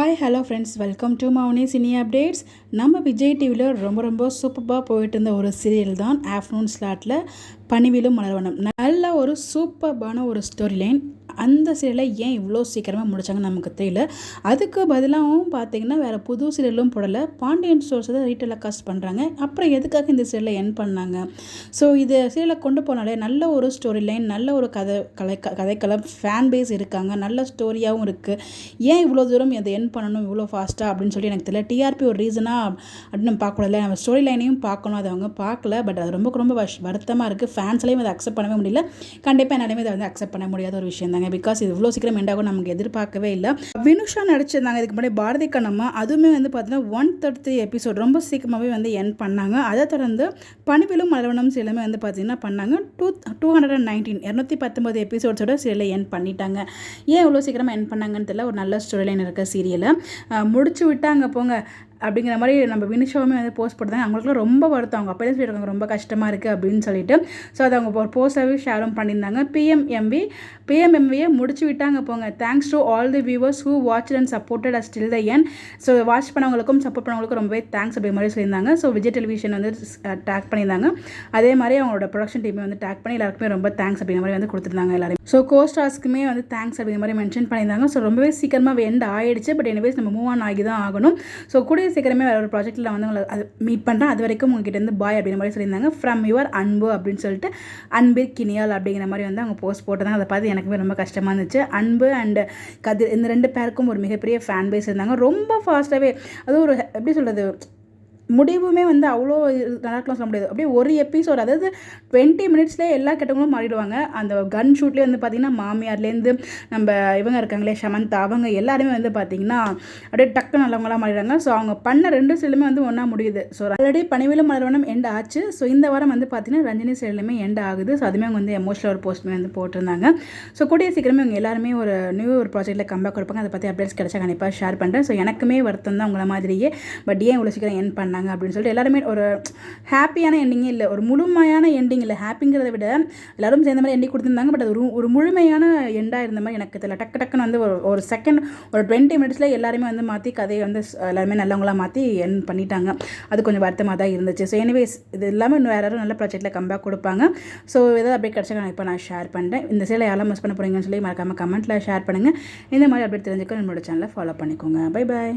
Hi hello friends, welcome to Mouni cine updates. நம்ம விஜய் டிவியில் ரொம்ப சூப்பராக போயிட்டு இருந்த ஒரு சீரியல் தான் ஆஃப்டர்நூன் ஸ்லாட்டில் பணிவிலும் மலர்வனம். நல்ல ஒரு சூப்பர்பான ஒரு ஸ்டோரி லைன். அந்த சீரியலை ஏன் இவ்வளோ சீக்கிரமாக முடித்தாங்கன்னு நமக்கு தெரியல. அதுக்கு பதிலாகவும் பார்த்திங்கன்னா வேறு புது சீரியலும் போடலை. பாண்டியன் ஸ்டோர்ஸ் தான் ரீடெலிகாஸ்ட் பண்ணுறாங்க. அப்புறம் எதுக்காக இந்த சீரியலை என் பண்ணாங்க? ஸோ இது சீரியலை கொண்டு போனாலே நல்ல ஒரு ஸ்டோரி லைன், நல்ல ஒரு கதைக்களம், ஃபேன் பேஸ் இருக்காங்க, நல்ல ஸ்டோரியாகவும் இருக்குது. ஏன் இவ்வளோ தூரம் அதை என் பண்ணணும் இவ்வளோ ஃபாஸ்ட்டாக அப்படின்னு சொல்லி எனக்கு தெரியல. டிஆர்பி ஒரு ரீசனாக அப்படின்னு நம்ம பார்க்கக்கூடாது. நம்ம ஸ்டோரி லைனையும் பார்க்கணும். அதை அவங்க பார்க்கல. பட் அது ரொம்ப வருத்தமாக இருக்குது. ஃபேன்ஸ்லையும் அதை அக்செப்ட் பண்ணவே முடியல. கண்டிப்பாக என்னாலுமே இதை வந்து அக்செப்ட் பண்ண முடியாத ஒரு விஷயம் தாங்க. பிகாஸ் இது இவ்வளோ சீக்கிரம் எண்டாகும் நமக்கு எதிர்பார்க்கவே இல்லை. வினுஷா நடிச்சிருந்தாங்க இதுக்கு முன்னாடி பாரதி கண்ணம்மா. அதுவுமே வந்து பார்த்தீங்கன்னா 133 எபிசோட் ரொம்ப சீக்கிரமாகவே வந்து என் பண்ணாங்க. அதை தொடர்ந்து பணிவிலும் மலர்வனம் சீரியலுமே வந்து பார்த்தீங்கன்னா பண்ணாங்க. 219 எபிசோட்ஸோட சீரியலை என் பண்ணிட்டாங்க. ஏன் இவ்வளோ சீக்கிரமாக என் பண்ணாங்கன்னு தெரியல. ஒரு நல்ல ஸ்டோரி லைன் இருக்க சீரியலை முடிச்சு விட்டாங்க போங்க அப்படிங்கிற மாதிரி நம்ம வினுஷாவுமே வந்து போஸ்ட் போட்டாங்க. அவங்களுக்குலாம் ரொம்ப வருத்தம். அவங்க அப்போயே சொல்லியிருக்காங்க ரொம்ப கஷ்டமாக இருக்குது அப்படின்னு சொல்லிட்டு. ஸோ அதை அவங்க ஒரு போஸ்டாகவே ஷேரும் பண்ணியிருந்தாங்க. பிஎம்எம்வியை முடிச்சு விட்டாங்க போங்க. Thanks to all the viewers who watch and supported us till the end. So watch பண்ணவங்களுக்கும் சப்போர்ட் பண்ணவங்களுக்கும் ரொம்பவே தேங்க்ஸ் அப்படி மாதிரி சொல்லியிருந்தாங்க. ஸோ விஜய் டெலிவிஷன் வந்து டேக் பண்ணியிருந்தாங்க. அதே மாதிரி அவங்களோட ப்ரொடக்ஷன் டீமை வந்து டேக் பண்ணி எல்லாருக்குமே ரொம்ப தேங்க்ஸ் அப்படிங்கிற மாதிரி வந்து கொடுத்துருந்தாங்க எல்லாரும். ஸோ கோஸ்டார்ஸ்க்குமே வந்து தேங்க்ஸ் அப்படிங்கிற மாதிரி மென்ஷன் பண்ணியிருந்தாங்க. ஸோ ரொம்பவே சீக்கிரமாக எண்ட் ஆயிடுச்சு. பட் எனிவேஸ் நம்ம மூவ் ஆன் ஆகி தான் ஆகணும். ஸோ கூட சீக்கிரமே வேறு ஒரு ப்ராஜெக்ட்டில் வந்து உங்களை அது மீட் பண்ணுறேன். அது வரைக்கும் உங்ககிட்ட இருந்து பாய் அப்படிங்கிற மாதிரி சொல்லியிருந்தாங்க. ஃப்ரம் யுவர் அன்பு அப்படின்னு சொல்லிட்டு அன்பிற் கினியால் அப்படிங்கிற மாதிரி வந்து அவங்க போஸ்ட் போட்டதாங்க. அதை பார்த்து எனக்குமே ரொம்ப கஷ்டமாக இருந்துச்சு. அன்பு அண்ட் கதிர் இந்த 2 பேருக்கும் ஒரு மிகப்பெரிய ஃபேன் பேஸ் இருந்தாங்க. ரொம்ப ஃபாஸ்ட்டாகவே அது ஒரு எப்படி சொல்கிறது, முடிவுமே வந்து அவ்வளோ நல்லாக்கலாம் சொல்ல முடியாது. அப்படியே ஒரு எபிசோட், அதாவது 20 மினிட்ஸ்லேயே எல்லா கெட்டவங்களும் மாறிடுவாங்க. அந்த கன் ஷூட்லேயே வந்து பார்த்திங்கன்னா மாமியார்லேருந்து நம்ம இவங்க இருக்காங்களே சமந்தா, அவங்க எல்லாருமே வந்து பார்த்திங்கன்னா அப்படியே டக்கு நல்லவங்களாம் மாறிடுறாங்க. ஸோ அவங்க பண்ண 2 சீரியலுமே வந்து ஒன்றா முடியுது. ஸோ ஆல்ரெடி பணிவிலும் மலர்வனம் எண்ட் ஆச்சு. ஸோ இந்த வாரம் வந்து பார்த்திங்கன்னா ரஞ்சினி சீரியலுமே எண்ட் ஆகுது. ஸோ அதுவுமே அவங்க வந்து எமோஷனல் ஒரு போஸ்ட்டுமே வந்து போட்டிருந்தாங்க. ஸோ கூடிய சீக்கிரமே அவங்க எல்லாருமே ஒரு நியூ ஒரு ப்ராஜெக்ட்டில் கம்பேக் கொடுப்பாங்க. அதை பற்றி அப்டேட்ஸ் கிடைச்சா கண்டிப்பாக ஷேர் பண்ணுறேன். ஸோ எனக்குமே வருத்தம் தான் உங்களை மாதிரியே. பட் ஏன் இவ்வளோ சீக்கிரம் எண்ட் பண்ணாங்க அப்படின்னு சொல்லிட்டு எல்லாருமே ஒரு ஹாப்பியான எண்டிங்கே இல்லை, ஒரு முழுமையான எண்டிங் இல்லை. ஹாப்பிங்கிறத விட எல்லாரும் சேர்ந்த மாதிரி எண்டிங் கொடுத்துருந்தாங்க. பட் அது ஒரு முழுமையான எண்டாக இருந்த மாதிரி எனக்கு தெரியல. டக்குன்னு வந்து ஒரு செகண்ட், ஒரு 20 மினிட்ஸில் எல்லாருமே வந்து மாற்றி கதையை வந்து எல்லாருமே நல்லவங்களாக மாற்றி எண்ட் பண்ணிட்டாங்க. அது கொஞ்சம் வருத்தமாக தான் இருந்துச்சு. ஸோ எனிவேஸ் இது எல்லாமே இன்னும் வேறு யாரும் நல்ல ப்ராஜெக்ட்டில் கம்பேக் கொடுப்பாங்க. ஸோ ஏதாவது அப்டேட் கிடைச்சா இப்போ நான் ஷேர் பண்ணுறேன். இந்த சீரியலை யாரெல்லாம் மிஸ் பண்ண போகிறீங்கன்னு சொல்லி மறக்காமல் கமெண்ட்டில் ஷேர் பண்ணுங்கள். இந்த மாதிரி அப்டேட் தெரிஞ்சுக்க நம்மளோட சேனலை ஃபாலோ பண்ணிக்கோங்க. Bye bye.